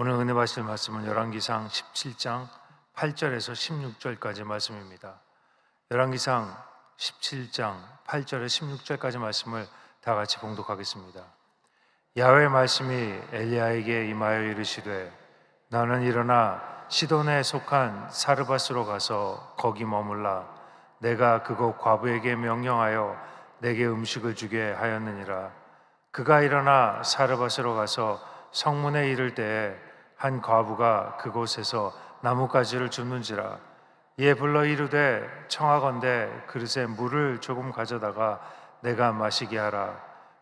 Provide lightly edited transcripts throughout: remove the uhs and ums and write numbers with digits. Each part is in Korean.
오늘 은혜 받으실 말씀은 열왕기상 17장 8절에서 16절까지 말씀입니다. 열왕기상 17장 8절에서 16절까지 말씀을 다 같이 봉독하겠습니다. 야훼의 말씀이 엘리야에게 임하여 이르시되 너는 일어나 시돈에 속한 사르밧으로 가서 거기 머물라. 내가 그곳 과부에게 명령하여 내게 음식을 주게 하였느니라. 그가 일어나 사르밧으로 가서 성문에 이를 때에 한 과부가 그곳에서 나뭇가지를 줍는지라. 이에 불러 이르되 청하건대 그릇에 물을 조금 가져다가 내가 마시게 하라.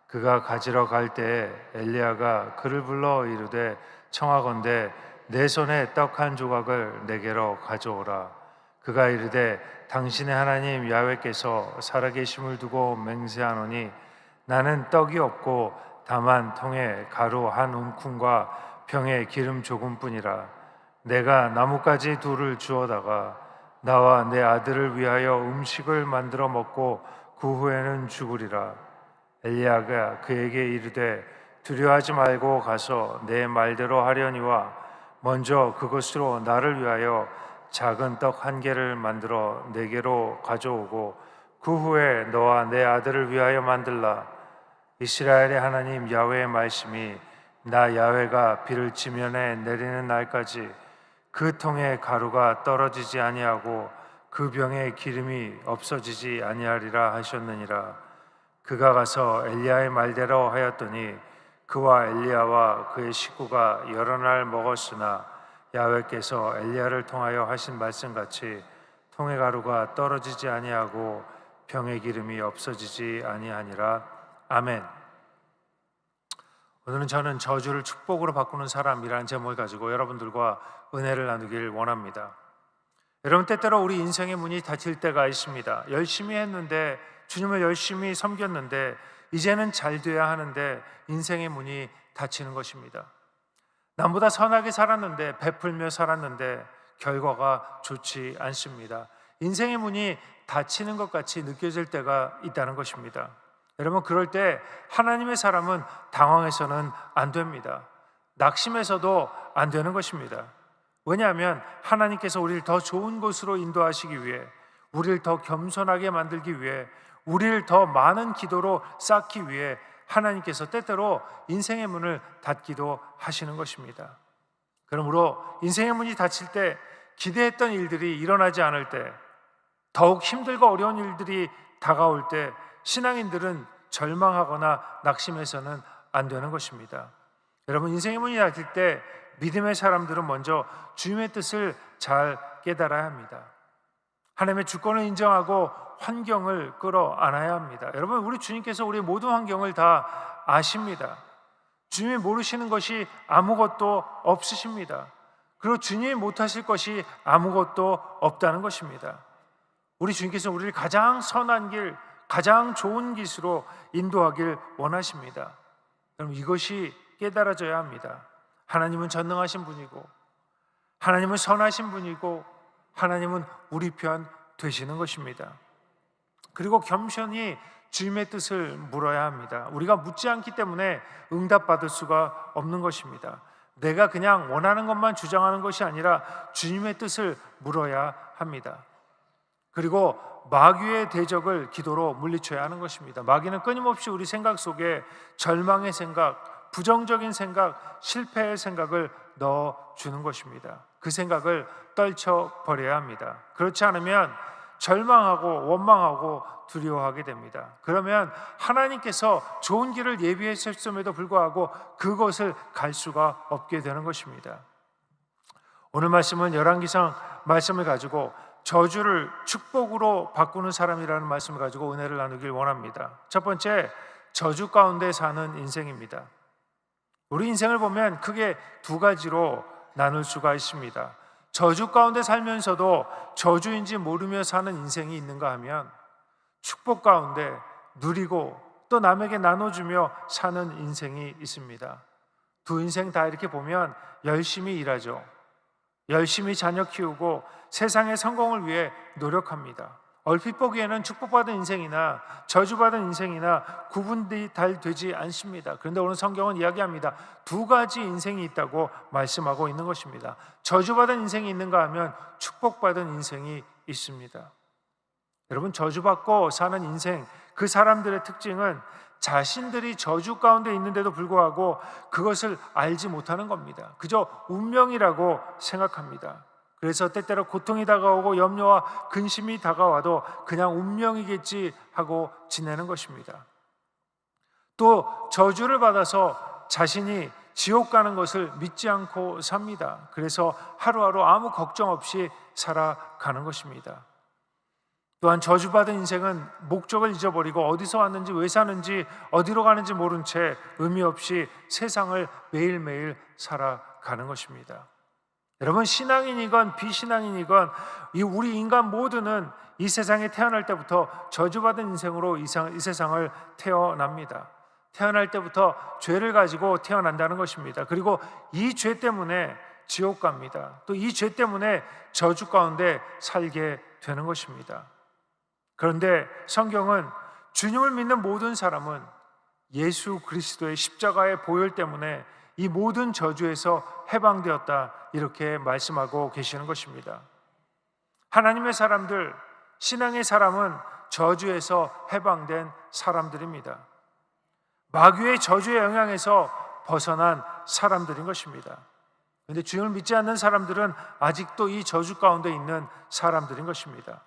그가 가지러 갈 때에 엘리야가 그를 불러 이르되 청하건대 내 손에 떡 한 조각을 내게로 가져오라. 그가 이르되 당신의 하나님 야훼께서 살아계심을 두고 맹세하노니 나는 떡이 없고 다만 통에 가루 한 움큼과 병에 기름 조금뿐이라. 내가 나뭇가지 둘을 주어다가 나와 내 아들을 위하여 음식을 만들어 먹고 그 후에는 죽으리라. 엘리야가 그에게 이르되 두려워하지 말고 가서 내 말대로 하려니와 먼저 그것으로 나를 위하여 작은 떡 한 개를 만들어 내게로 가져오고 그 후에 너와 내 아들을 위하여 만들라. 이스라엘의 하나님 야훼의 말씀이 나 야훼가 비를 지면에 내리는 날까지 그 통에 가루가 떨어지지 아니하고 그 병에 기름이 없어지지 아니하리라 하셨느니라. 그가 가서 엘리야의 말대로 하였더니 그와 엘리야와 그의 식구가 여러 날 먹었으나 야훼께서 엘리야를 통하여 하신 말씀같이 통의 가루가 떨어지지 아니하고 병의 기름이 없어지지 아니하니라. 아멘. 오늘은 저는 저주를 축복으로 바꾸는 사람이라는 제목을 가지고 여러분들과 은혜를 나누길 원합니다. 여러분, 때때로 우리 인생의 문이 닫힐 때가 있습니다. 열심히 했는데, 주님을 열심히 섬겼는데 이제는 잘 돼야 하는데 인생의 문이 닫히는 것입니다. 남보다 선하게 살았는데, 베풀며 살았는데 결과가 좋지 않습니다. 인생의 문이 닫히는 것 같이 느껴질 때가 있다는 것입니다. 여러분, 그럴 때 하나님의 사람은 당황해서는 안 됩니다. 낙심해서도 안 되는 것입니다. 왜냐하면 하나님께서 우리를 더 좋은 곳으로 인도하시기 위해, 우리를 더 겸손하게 만들기 위해, 우리를 더 많은 기도로 쌓기 위해 하나님께서 때때로 인생의 문을 닫기도 하시는 것입니다. 그러므로 인생의 문이 닫힐 때, 기대했던 일들이 일어나지 않을 때, 더욱 힘들고 어려운 일들이 다가올 때 신앙인들은 절망하거나 낙심해서는 안 되는 것입니다. 여러분, 인생의 문이 닫힐 때 믿음의 사람들은 먼저 주님의 뜻을 잘 깨달아야 합니다. 하나님의 주권을 인정하고 환경을 끌어안아야 합니다. 여러분, 우리 주님께서 우리의 모든 환경을 다 아십니다. 주님이 모르시는 것이 아무것도 없으십니다. 그리고 주님이 못하실 것이 아무것도 없다는 것입니다. 우리 주님께서 우리를 가장 선한 길, 가장 좋은 길으로 인도하길 원하십니다. 여러분, 이것이 깨달아져야 합니다. 하나님은 전능하신 분이고, 하나님은 선하신 분이고, 하나님은 우리 편 되시는 것입니다. 그리고 겸손히 주님의 뜻을 물어야 합니다. 우리가 묻지 않기 때문에 응답받을 수가 없는 것입니다. 내가 그냥 원하는 것만 주장하는 것이 아니라 주님의 뜻을 물어야 합니다. 그리고 마귀의 대적을 기도로 물리쳐야 하는 것입니다. 마귀는 끊임없이 우리 생각 속에 절망의 생각, 부정적인 생각, 실패의 생각을 넣어주는 것입니다. 그 생각을 떨쳐버려야 합니다. 그렇지 않으면 절망하고 원망하고 두려워하게 됩니다. 그러면 하나님께서 좋은 길을 예비하셨음에도 불구하고 그것을 갈 수가 없게 되는 것입니다. 오늘 말씀은 열왕기상 말씀을 가지고 저주를 축복으로 바꾸는 사람이라는 말씀을 가지고 은혜를 나누길 원합니다. 첫 번째, 저주 가운데 사는 인생입니다. 우리 인생을 보면 크게 두 가지로 나눌 수가 있습니다. 저주 가운데 살면서도 저주인지 모르며 사는 인생이 있는가 하면, 축복 가운데 누리고 또 남에게 나눠주며 사는 인생이 있습니다. 두 인생 다 이렇게 보면 열심히 일하죠. 열심히 자녀 키우고 세상의 성공을 위해 노력합니다. 얼핏 보기에는 축복받은 인생이나 저주받은 인생이나 구분이 잘 되지 않습니다. 그런데 오늘 성경은 이야기합니다. 두 가지 인생이 있다고 말씀하고 있는 것입니다. 저주받은 인생이 있는가 하면 축복받은 인생이 있습니다. 여러분, 저주받고 사는 인생, 그 사람들의 특징은 자신들이 저주 가운데 있는데도 불구하고 그것을 알지 못하는 겁니다. 그저 운명이라고 생각합니다. 그래서 때때로 고통이 다가오고 염려와 근심이 다가와도 그냥 운명이겠지 하고 지내는 것입니다. 또 저주를 받아서 자신이 지옥 가는 것을 믿지 않고 삽니다. 그래서 하루하루 아무 걱정 없이 살아가는 것입니다. 또한 저주받은 인생은 목적을 잊어버리고 어디서 왔는지 왜 사는지 어디로 가는지 모른 채 의미 없이 세상을 매일매일 살아가는 것입니다. 여러분, 신앙인이건 비신앙인이건 우리 인간 모두는 이 세상에 태어날 때부터 저주받은 인생으로 이 세상을 태어납니다. 태어날 때부터 죄를 가지고 태어난다는 것입니다. 그리고 이 죄 때문에 지옥 갑니다. 또 이 죄 때문에 저주 가운데 살게 되는 것입니다. 그런데 성경은 주님을 믿는 모든 사람은 예수 그리스도의 십자가의 보혈 때문에 이 모든 저주에서 해방되었다, 이렇게 말씀하고 계시는 것입니다. 하나님의 사람들, 신앙의 사람은 저주에서 해방된 사람들입니다. 마귀의 저주의 영향에서 벗어난 사람들인 것입니다. 그런데 주님을 믿지 않는 사람들은 아직도 이 저주 가운데 있는 사람들인 것입니다.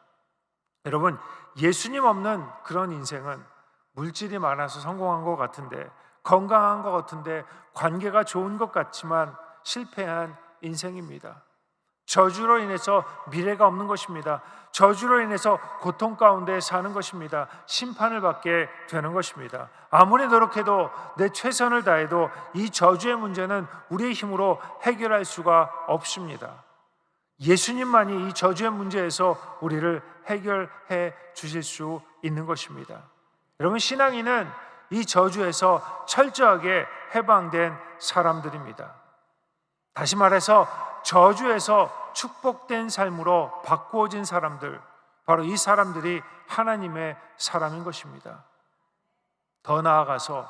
여러분, 예수님 없는 그런 인생은 물질이 많아서 성공한 것 같은데, 건강한 것 같은데, 관계가 좋은 것 같지만 실패한 인생입니다. 저주로 인해서 미래가 없는 것입니다. 저주로 인해서 고통 가운데 사는 것입니다. 심판을 받게 되는 것입니다. 아무리 노력해도, 내 최선을 다해도 이 저주의 문제는 우리의 힘으로 해결할 수가 없습니다. 예수님만이 이 저주의 문제에서 우리를 해결해 주실 수 있는 것입니다. 여러분, 신앙인은 이 저주에서 철저하게 해방된 사람들입니다. 다시 말해서 저주에서 축복된 삶으로 바꾸어진 사람들, 바로 이 사람들이 하나님의 사람인 것입니다. 더 나아가서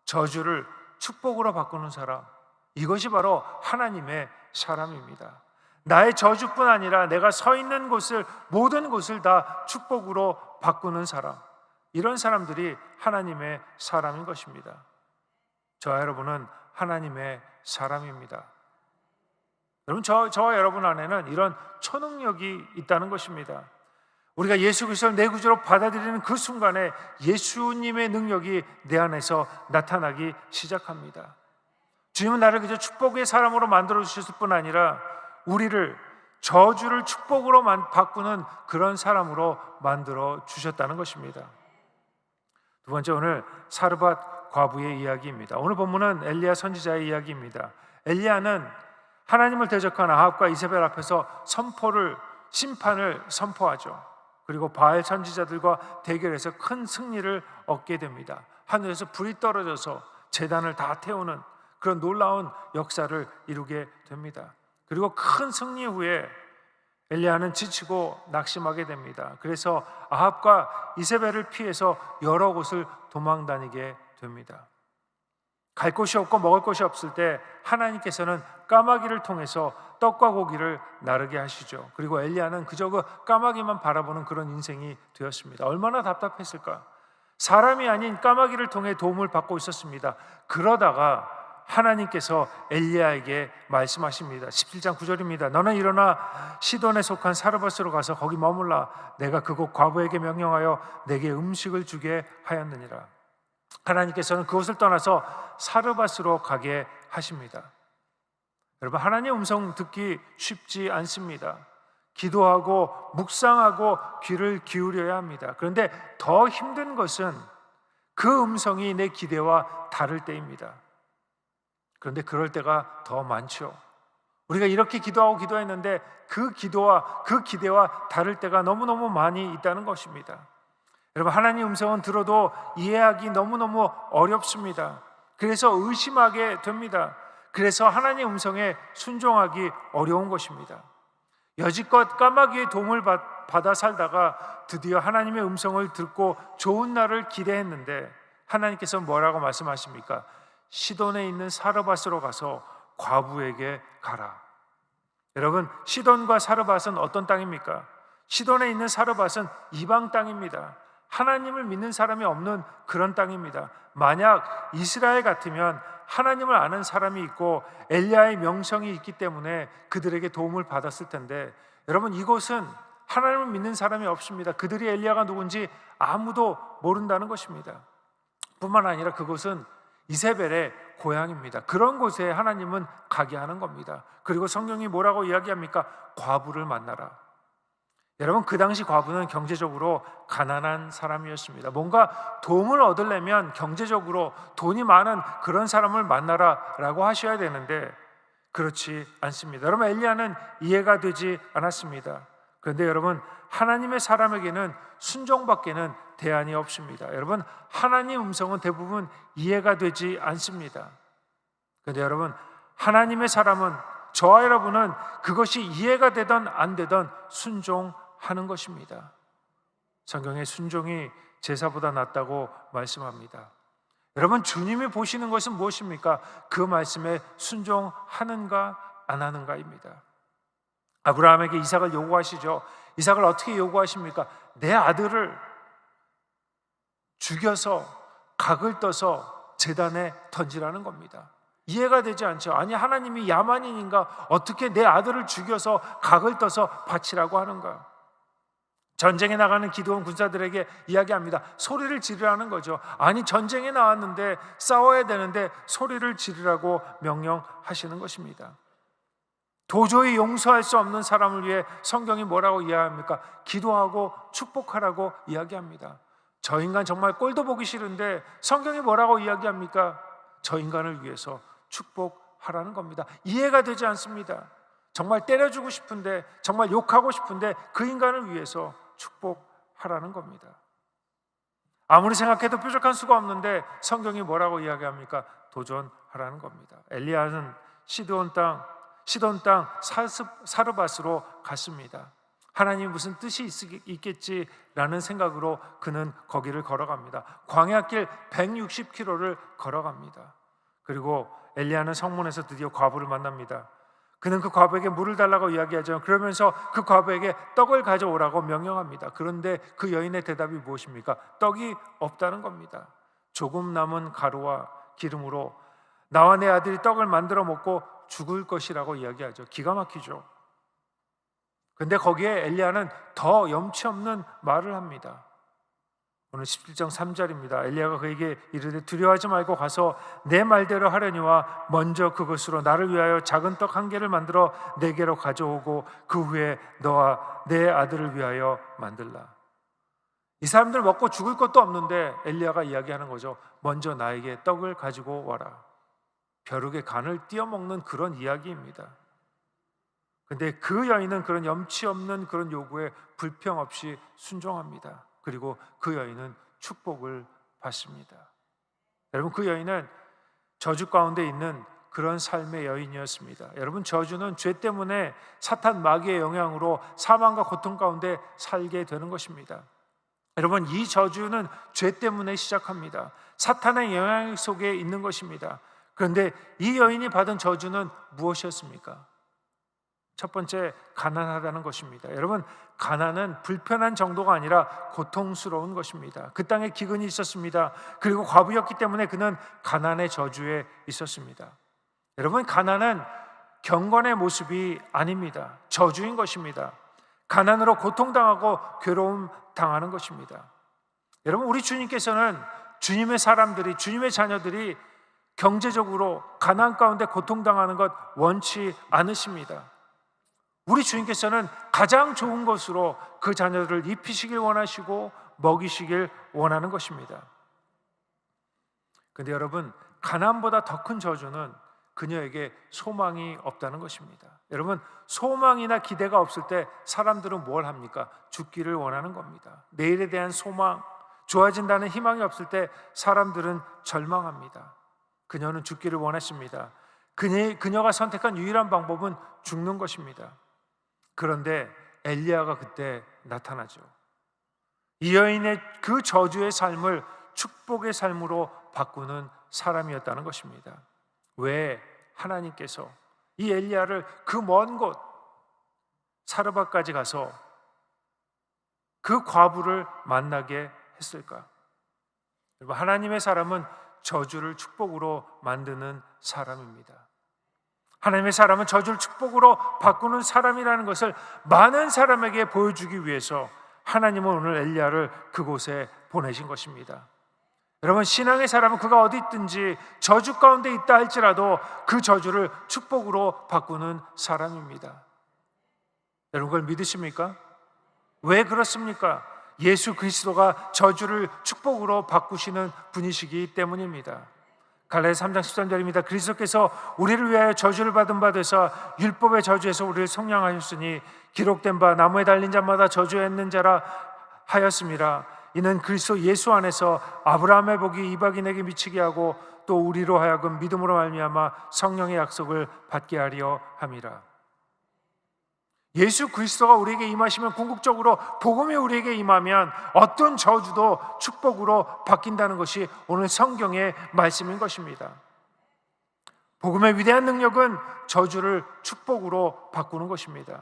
저주를 축복으로 바꾸는 사람, 이것이 바로 하나님의 사람입니다. 나의 저주뿐 아니라 내가 서 있는 곳을, 모든 곳을 다 축복으로 바꾸는 사람, 이런 사람들이 하나님의 사람인 것입니다. 저와 여러분은 하나님의 사람입니다. 여러분, 저와 여러분 안에는 이런 초능력이 있다는 것입니다. 우리가 예수 그리스도를 내 구주로 받아들이는 그 순간에 예수님의 능력이 내 안에서 나타나기 시작합니다. 주님은 나를 그저 축복의 사람으로 만들어 주셨을 뿐 아니라 우리를 저주를 축복으로 바꾸는 그런 사람으로 만들어 주셨다는 것입니다. 두 번째, 오늘 사르밧 과부의 이야기입니다. 오늘 본문은 엘리야 선지자의 이야기입니다. 엘리야는 하나님을 대적한 아합과 이세벨 앞에서 심판을 선포하죠. 그리고 바알 선지자들과 대결해서 큰 승리를 얻게 됩니다. 하늘에서 불이 떨어져서 제단을 다 태우는 그런 놀라운 역사를 이루게 됩니다. 그리고 큰 승리 후에 엘리야는 지치고 낙심하게 됩니다. 그래서 아합과 이세벨을 피해서 여러 곳을 도망다니게 됩니다. 갈 곳이 없고 먹을 것이 없을 때 하나님께서는 까마귀를 통해서 떡과 고기를 나르게 하시죠. 그리고 엘리야는 그저 그 까마귀만 바라보는 그런 인생이 되었습니다. 얼마나 답답했을까? 사람이 아닌 까마귀를 통해 도움을 받고 있었습니다. 그러다가 하나님께서 엘리야에게 말씀하십니다. 17장 9절입니다. 너는 일어나 시돈에 속한 사르밧으로 가서 거기 머물라. 내가 그곳 과부에게 명령하여 내게 음식을 주게 하였느니라. 하나님께서는 그곳을 떠나서 사르밧으로 가게 하십니다. 여러분, 하나님의 음성 듣기 쉽지 않습니다. 기도하고 묵상하고 귀를 기울여야 합니다. 그런데 더 힘든 것은 그 음성이 내 기대와 다를 때입니다. 그런데 그럴 때가 더 많죠. 우리가 이렇게 기도하고 기도했는데 그 기도와 그 기대와 다를 때가 너무너무 많이 있다는 것입니다. 여러분, 하나님의 음성은 들어도 이해하기 너무너무 어렵습니다. 그래서 의심하게 됩니다. 그래서 하나님의 음성에 순종하기 어려운 것입니다. 여지껏 까마귀의 도움을 받아 살다가 드디어 하나님의 음성을 듣고 좋은 날을 기대했는데 하나님께서 뭐라고 말씀하십니까? 시돈에 있는 사르밧으로 가서 과부에게 가라. 여러분, 시돈과 사르밧은 어떤 땅입니까? 시돈에 있는 사르밧은 이방 땅입니다. 하나님을 믿는 사람이 없는 그런 땅입니다. 만약 이스라엘 같으면 하나님을 아는 사람이 있고 엘리야의 명성이 있기 때문에 그들에게 도움을 받았을 텐데, 여러분, 이곳은 하나님을 믿는 사람이 없습니다. 그들이 엘리야가 누군지 아무도 모른다는 것입니다. 뿐만 아니라 그곳은 이세벨의 고향입니다. 그런 곳에 하나님은 가게 하는 겁니다. 그리고 성경이 뭐라고 이야기합니까? 과부를 만나라. 여러분, 그 당시 과부는 경제적으로 가난한 사람이었습니다. 뭔가 도움을 얻으려면 경제적으로 돈이 많은 그런 사람을 만나라라고 하셔야 되는데 그렇지 않습니다. 여러분, 엘리야는 이해가 되지 않았습니다. 그런데 여러분, 하나님의 사람에게는 순종밖에는 대안이 없습니다. 여러분, 하나님 음성은 대부분 이해가 되지 않습니다. 그런데 여러분, 하나님의 사람은, 저와 여러분은 그것이 이해가 되든 안 되든 순종하는 것입니다. 성경에 순종이 제사보다 낫다고 말씀합니다. 여러분, 주님이 보시는 것은 무엇입니까? 그 말씀에 순종하는가 안 하는가입니다. 아브라함에게 이삭을 요구하시죠. 이삭을 어떻게 요구하십니까? 내 아들을 죽여서 각을 떠서 제단에 던지라는 겁니다. 이해가 되지 않죠. 아니, 하나님이 야만인인가? 어떻게 내 아들을 죽여서 각을 떠서 바치라고 하는가? 전쟁에 나가는 기드온 군사들에게 이야기합니다. 소리를 지르라는 거죠. 아니, 전쟁에 나왔는데 싸워야 되는데 소리를 지르라고 명령하시는 것입니다. 도저히 용서할 수 없는 사람을 위해 성경이 뭐라고 이야기합니까? 기도하고 축복하라고 이야기합니다. 저 인간 정말 꼴도 보기 싫은데 성경이 뭐라고 이야기합니까? 저 인간을 위해서 축복하라는 겁니다. 이해가 되지 않습니다. 정말 때려주고 싶은데, 정말 욕하고 싶은데 그 인간을 위해서 축복하라는 겁니다. 아무리 생각해도 뾰족한 수가 없는데 성경이 뭐라고 이야기합니까? 도전하라는 겁니다. 엘리야는 시돈 땅 사르밧으로 갔습니다. 하나님이 무슨 뜻이 있겠지라는 생각으로 그는 거기를 걸어갑니다. 광야길 160km를 걸어갑니다. 그리고 엘리야는 성문에서 드디어 과부를 만납니다. 그는 그 과부에게 물을 달라고 이야기하죠. 그러면서 그 과부에게 떡을 가져오라고 명령합니다. 그런데 그 여인의 대답이 무엇입니까? 떡이 없다는 겁니다. 조금 남은 가루와 기름으로 나와 내 아들이 떡을 만들어 먹고 죽을 것이라고 이야기하죠. 기가 막히죠. 근데 거기에 엘리야는 더 염치 없는 말을 합니다. 오늘 17장 3절입니다. 엘리야가 그에게 이르되 두려워하지 말고 가서 내 말대로 하려니와 먼저 그것으로 나를 위하여 작은 떡 한 개를 만들어 내게로 가져오고 그 후에 너와 내 아들을 위하여 만들라. 이 사람들 먹고 죽을 것도 없는데 엘리야가 이야기하는 거죠. 먼저 나에게 떡을 가지고 와라. 벼룩의 간을 띄어먹는 그런 이야기입니다. 근데 그 여인은 그런 염치 없는 그런 요구에 불평 없이 순종합니다. 그리고 그 여인은 축복을 받습니다. 여러분, 그 여인은 저주 가운데 있는 그런 삶의 여인이었습니다. 여러분, 저주는 죄 때문에 사탄 마귀의 영향으로 사망과 고통 가운데 살게 되는 것입니다. 여러분, 이 저주는 죄 때문에 시작합니다. 사탄의 영향 속에 있는 것입니다. 그런데 이 여인이 받은 저주는 무엇이었습니까? 첫 번째, 가난하다는 것입니다. 여러분, 가난은 불편한 정도가 아니라 고통스러운 것입니다. 그 땅에 기근이 있었습니다. 그리고 과부였기 때문에 그는 가난의 저주에 있었습니다. 여러분, 가난은 경건의 모습이 아닙니다. 저주인 것입니다. 가난으로 고통당하고 괴로움 당하는 것입니다. 여러분, 우리 주님께서는 주님의 사람들이, 주님의 자녀들이 경제적으로 가난 가운데 고통당하는 것 원치 않으십니다. 우리 주님께서는 가장 좋은 것으로 그 자녀들을 입히시길 원하시고 먹이시길 원하는 것입니다. 그런데 여러분, 가난보다 더 큰 저주는 그녀에게 소망이 없다는 것입니다. 여러분, 소망이나 기대가 없을 때 사람들은 뭘 합니까? 죽기를 원하는 겁니다. 내일에 대한 소망, 좋아진다는 희망이 없을 때 사람들은 절망합니다. 그녀는 죽기를 원했습니다. 그녀가 선택한 유일한 방법은 죽는 것입니다. 그런데 엘리야가 그때 나타나죠. 이 여인의 그 저주의 삶을 축복의 삶으로 바꾸는 사람이었다는 것입니다. 왜? 하나님께서 이 엘리야를 그 먼 곳 사르밧까지 가서 그 과부를 만나게 했을까? 여러분, 하나님의 사람은 저주를 축복으로 만드는 사람입니다. 하나님의 사람은 저주를 축복으로 바꾸는 사람이라는 것을 많은 사람에게 보여주기 위해서 하나님은 오늘 엘리야를 그곳에 보내신 것입니다. 여러분, 신앙의 사람은 그가 어디 있든지 저주 가운데 있다 할지라도 그 저주를 축복으로 바꾸는 사람입니다. 여러분, 그걸 믿으십니까? 왜 그렇습니까? 예수 그리스도가 저주를 축복으로 바꾸시는 분이시기 때문입니다. 갈라디아서 3장 13절입니다. 그리스도께서 우리를 위하여 저주를 받은 바 되사 율법의 저주에서 우리를 속량하셨으니 기록된 바 나무에 달린 자마다 저주했는 자라 하였음이라. 이는 그리스도 예수 안에서 아브라함의 복이 이방인에게 미치게 하고 또 우리로 하여금 믿음으로 말미암아 성령의 약속을 받게 하려 함이라. 예수 그리스도가 우리에게 임하시면, 궁극적으로 복음이 우리에게 임하면 어떤 저주도 축복으로 바뀐다는 것이 오늘 성경의 말씀인 것입니다. 복음의 위대한 능력은 저주를 축복으로 바꾸는 것입니다.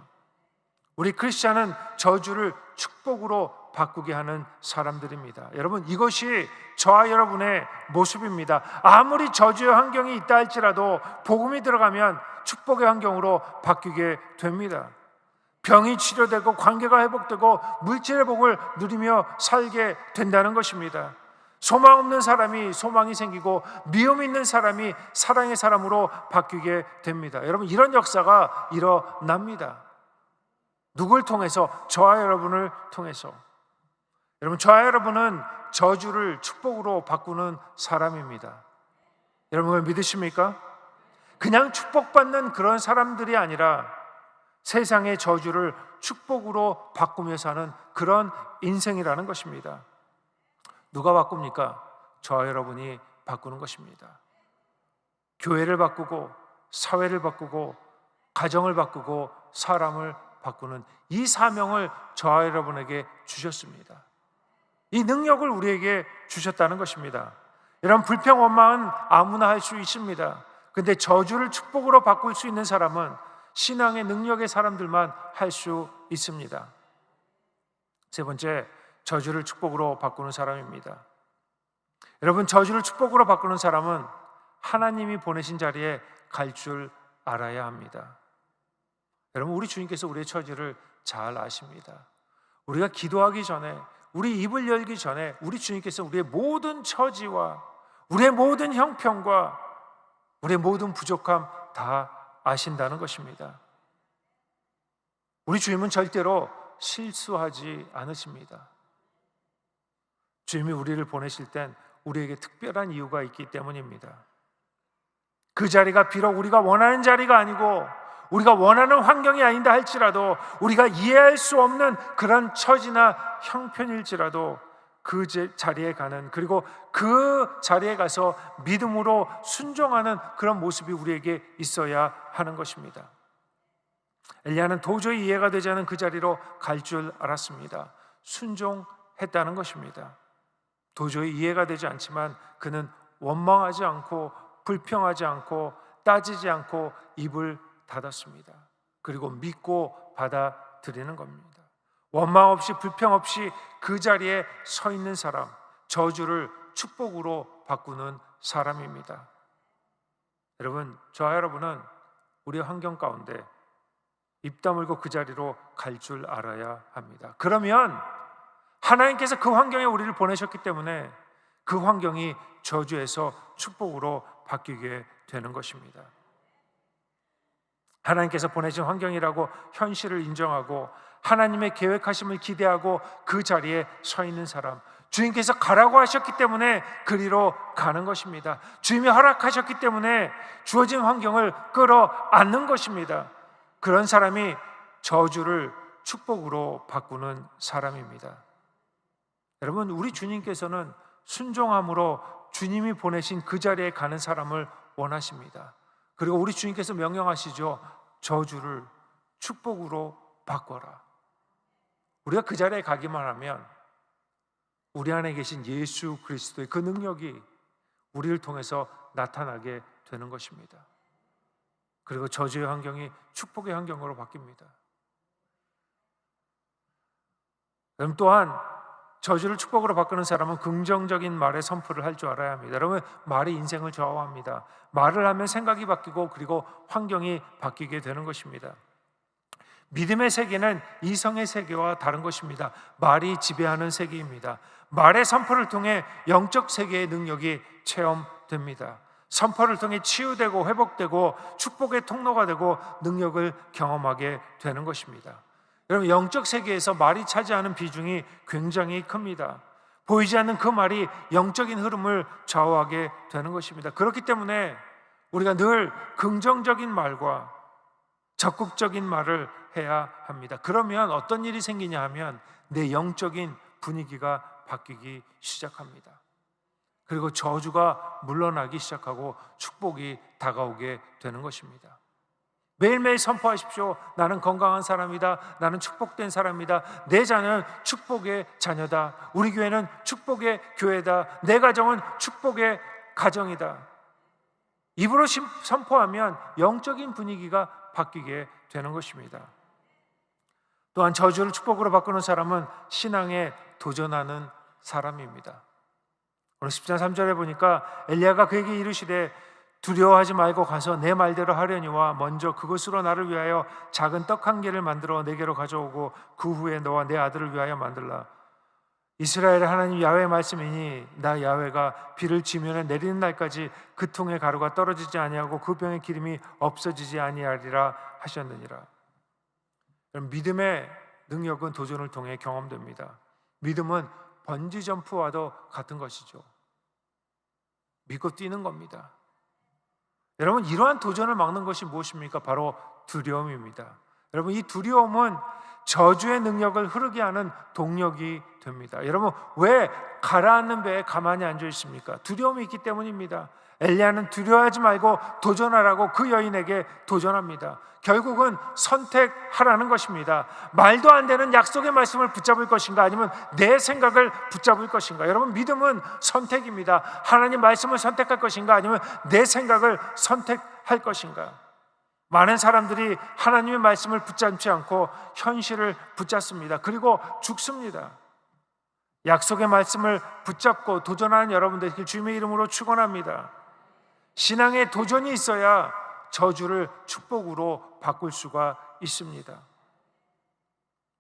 우리 크리스찬은 저주를 축복으로 바꾸게 하는 사람들입니다. 여러분, 이것이 저와 여러분의 모습입니다. 아무리 저주의 환경이 있다 할지라도 복음이 들어가면 축복의 환경으로 바뀌게 됩니다. 병이 치료되고 관계가 회복되고 물질의 복을 누리며 살게 된다는 것입니다. 소망 없는 사람이 소망이 생기고 미움 있는 사람이 사랑의 사람으로 바뀌게 됩니다. 여러분, 이런 역사가 일어납니다. 누굴 통해서? 저와 여러분을 통해서. 여러분, 저와 여러분은 저주를 축복으로 바꾸는 사람입니다. 여러분, 그걸 믿으십니까? 그냥 축복받는 그런 사람들이 아니라 세상의 저주를 축복으로 바꾸며 사는 그런 인생이라는 것입니다. 누가 바꿉니까? 저와 여러분이 바꾸는 것입니다. 교회를 바꾸고 사회를 바꾸고 가정을 바꾸고 사람을 바꾸는 이 사명을 저와 여러분에게 주셨습니다. 이 능력을 우리에게 주셨다는 것입니다. 여러분, 불평 원망은 아무나 할 수 있습니다. 그런데 저주를 축복으로 바꿀 수 있는 사람은 신앙의 능력의 사람들만 할 수 있습니다. 세 번째, 저주를 축복으로 바꾸는 사람입니다. 여러분, 저주를 축복으로 바꾸는 사람은 하나님이 보내신 자리에 갈 줄 알아야 합니다. 여러분, 우리 주님께서 우리의 처지를 잘 아십니다. 우리가 기도하기 전에, 우리 입을 열기 전에 우리 주님께서 우리의 모든 처지와 우리의 모든 형편과 우리의 모든 부족함 다 아신다는 것입니다. 우리 주님은 절대로 실수하지 않으십니다. 주님이 우리를 보내실 땐 우리에게 특별한 이유가 있기 때문입니다. 그 자리가 비록 우리가 원하는 자리가 아니고 우리가 원하는 환경이 아닌다 할지라도, 우리가 이해할 수 없는 그런 처지나 형편일지라도 그 자리에 가는, 그리고 그 자리에 가서 믿음으로 순종하는 그런 모습이 우리에게 있어야 하는 것입니다. 엘리야는 도저히 이해가 되지 않은 그 자리로 갈 줄 알았습니다. 순종했다는 것입니다. 도저히 이해가 되지 않지만 그는 원망하지 않고 불평하지 않고 따지지 않고 입을 닫았습니다. 그리고 믿고 받아들이는 겁니다. 원망 없이 불평 없이 그 자리에 서 있는 사람, 저주를 축복으로 바꾸는 사람입니다. 여러분, 저와 여러분은 우리의 환경 가운데 입 다물고 그 자리로 갈 줄 알아야 합니다. 그러면 하나님께서 그 환경에 우리를 보내셨기 때문에 그 환경이 저주에서 축복으로 바뀌게 되는 것입니다. 하나님께서 보내신 환경이라고 현실을 인정하고 하나님의 계획하심을 기대하고 그 자리에 서 있는 사람, 주님께서 가라고 하셨기 때문에 그리로 가는 것입니다. 주님이 허락하셨기 때문에 주어진 환경을 끌어안는 것입니다. 그런 사람이 저주를 축복으로 바꾸는 사람입니다. 여러분, 우리 주님께서는 순종함으로 주님이 보내신 그 자리에 가는 사람을 원하십니다. 그리고 우리 주님께서 명령하시죠. 저주를 축복으로 바꿔라. 우리가 그 자리에 가기만 하면 우리 안에 계신 예수 그리스도의 그 능력이 우리를 통해서 나타나게 되는 것입니다. 그리고 저주의 환경이 축복의 환경으로 바뀝니다. 그럼 또한 저주를 축복으로 바꾸는 사람은 긍정적인 말의 선포를 할 줄 알아야 합니다. 여러분, 말이 인생을 좌우합니다. 말을 하면 생각이 바뀌고 그리고 환경이 바뀌게 되는 것입니다. 믿음의 세계는 이성의 세계와 다른 것입니다. 말이 지배하는 세계입니다. 말의 선포를 통해 영적 세계의 능력이 체험됩니다. 선포를 통해 치유되고 회복되고 축복의 통로가 되고 능력을 경험하게 되는 것입니다. 여러분, 영적 세계에서 말이 차지하는 비중이 굉장히 큽니다. 보이지 않는 그 말이 영적인 흐름을 좌우하게 되는 것입니다. 그렇기 때문에 우리가 늘 긍정적인 말과 적극적인 말을 해야 합니다. 그러면 어떤 일이 생기냐 하면 내 영적인 분위기가 바뀌기 시작합니다. 그리고 저주가 물러나기 시작하고 축복이 다가오게 되는 것입니다. 매일매일 선포하십시오. 나는 건강한 사람이다. 나는 축복된 사람이다. 내 자녀는 축복의 자녀다. 우리 교회는 축복의 교회다. 내 가정은 축복의 가정이다. 입으로 선포하면 영적인 분위기가 바뀌게 되는 것입니다. 또한 저주를 축복으로 바꾸는 사람은 신앙에 도전하는 사람입니다. 오늘 10장 3절에 보니까 엘리야가 그에게 이르시되 두려워하지 말고 가서 내 말대로 하려니와 먼저 그것으로 나를 위하여 작은 떡 한 개를 만들어 내게로 가져오고 그 후에 너와 내 아들을 위하여 만들라. 이스라엘의 하나님 야훼의 말씀이니 나 야훼가 비를 지면에 내리는 날까지 그 통의 가루가 떨어지지 아니하고 그 병의 기름이 없어지지 아니하리라 하셨느니라. 믿음의 능력은 도전을 통해 경험됩니다. 믿음은 번지 점프와도 같은 것이죠. 믿고 뛰는 겁니다. 여러분, 이러한 도전을 막는 것이 무엇입니까? 바로 두려움입니다. 여러분, 이 두려움은 저주의 능력을 흐르게 하는 동력이 됩니다. 여러분, 왜 가라앉는 배에 가만히 앉아 있습니까? 두려움이 있기 때문입니다. 엘리야는 두려워하지 말고 도전하라고 그 여인에게 도전합니다. 결국은 선택하라는 것입니다. 말도 안 되는 약속의 말씀을 붙잡을 것인가 아니면 내 생각을 붙잡을 것인가. 여러분, 믿음은 선택입니다. 하나님 말씀을 선택할 것인가 아니면 내 생각을 선택할 것인가. 많은 사람들이 하나님의 말씀을 붙잡지 않고 현실을 붙잡습니다. 그리고 죽습니다. 약속의 말씀을 붙잡고 도전하는 여러분들 주님의 이름으로 축원합니다. 신앙에 도전이 있어야 저주를 축복으로 바꿀 수가 있습니다.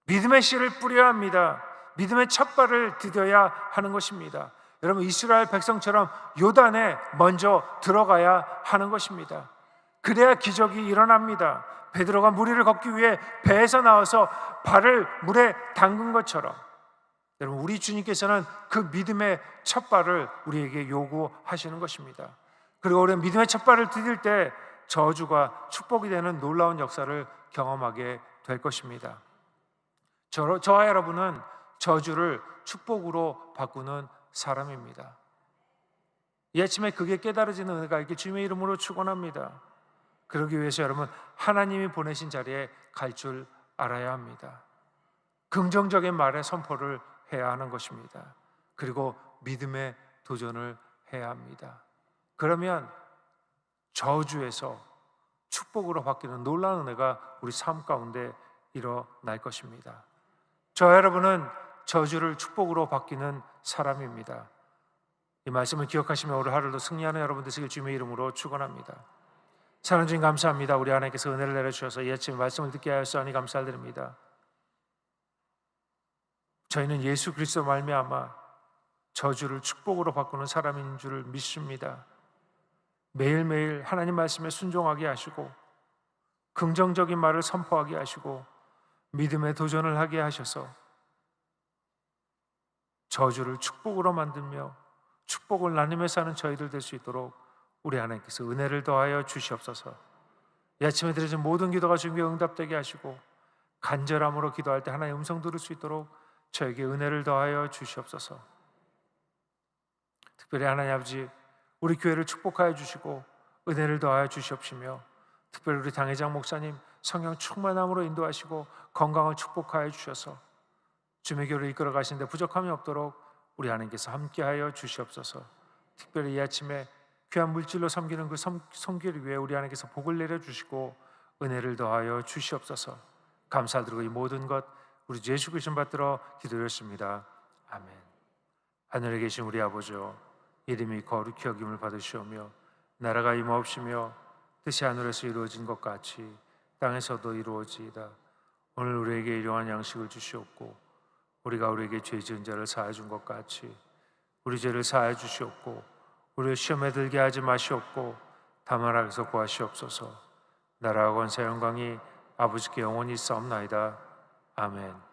믿음의 씨를 뿌려야 합니다. 믿음의 첫 발을 디뎌야 하는 것입니다. 여러분, 이스라엘 백성처럼 요단에 먼저 들어가야 하는 것입니다. 그래야 기적이 일어납니다. 베드로가 물 위를 걷기 위해 배에서 나와서 발을 물에 담근 것처럼 여러분, 우리 주님께서는 그 믿음의 첫 발을 우리에게 요구하시는 것입니다. 그리고 우리가 믿음의 첫 발을 디딜 때 저주가 축복이 되는 놀라운 역사를 경험하게 될 것입니다. 저와 여러분은 저주를 축복으로 바꾸는 사람입니다. 이 아침에 그게 깨달아지는 은혜가 있게 주님의 이름으로 축원합니다. 그러기 위해서 여러분, 하나님이 보내신 자리에 갈 줄 알아야 합니다. 긍정적인 말의 선포를 해야 하는 것입니다. 그리고 믿음의 도전을 해야 합니다. 그러면 저주에서 축복으로 바뀌는 놀라운 은혜가 우리 삶 가운데 일어날 것입니다. 저 여러분은 저주를 축복으로 바뀌는 사람입니다. 이 말씀을 기억하시며 오늘 하루도 승리하는 여러분 되시길 주님의 이름으로 축원합니다. 사랑하는 주님, 감사합니다. 우리 하나님께서 은혜를 내려주셔서 이 아침 말씀을 듣게 하였사오니 감사드립니다. 저희는 예수 그리스도 말미암아 저주를 축복으로 바꾸는 사람인 줄 믿습니다. 매일매일 하나님 말씀에 순종하게 하시고 긍정적인 말을 선포하게 하시고 믿음의 도전을 하게 하셔서 저주를 축복으로 만들며 축복을 나누며 사는 저희들 될 수 있도록 우리 하나님께서 은혜를 더하여 주시옵소서. 이 아침에 드려진 모든 기도가 주님께 응답되게 하시고 간절함으로 기도할 때 하나님의 음성 들을 수 있도록 저에게 은혜를 더하여 주시옵소서. 특별히 하나님 아버지, 우리 교회를 축복하여 주시고 은혜를 더하여 주시옵시며 특별히 우리 당회장 목사님 성령 충만함으로 인도하시고 건강을 축복하여 주셔서 주의 교회를 이끌어 가시는데 부족함이 없도록 우리 하나님께서 함께하여 주시옵소서. 특별히 이 아침에 귀한 물질로 섬기는 그 섬기를 위해 우리 하나님께서 복을 내려 주시고 은혜를 더하여 주시옵소서. 감사드리고 이 모든 것 우리 주 예수 그리스도 받들어 기도했습니다. 아멘. 하늘에 계신 우리 아버지여, 이름이 거룩히 여김을 받으시오며 나라가 임하옵시며 뜻이 하늘에서 이루어진 것 같이 땅에서도 이루어지이다. 오늘 우리에게 일용할 양식을 주시옵고 우리가 우리에게 죄 지은 자를 사하여 준 것 같이 우리 죄를 사하여 주시옵고 우리를 시험에 들게 하지 마시옵고 다만 악에서 구하시옵소서. 나라와 권세 영광이 아버지께 영원히 있사옵나이다. 아멘.